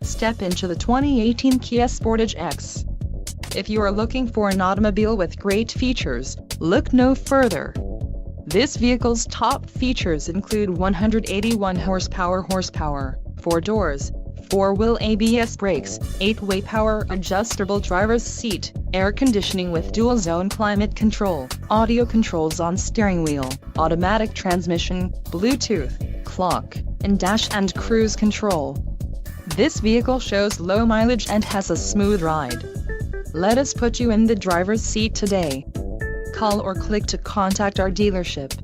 Step into the 2018 Kia Sportage X. If you are looking for an automobile with great features, look no further. This vehicle's top features include 181 horsepower, 4 doors, 4-wheel ABS brakes, 8-way power adjustable driver's seat, air conditioning with dual-zone climate control, audio controls on steering wheel, automatic transmission, Bluetooth, clock, and dash and cruise control. This vehicle shows low mileage and has a smooth ride. Let us put you in the driver's seat today. Call or click to contact our dealership.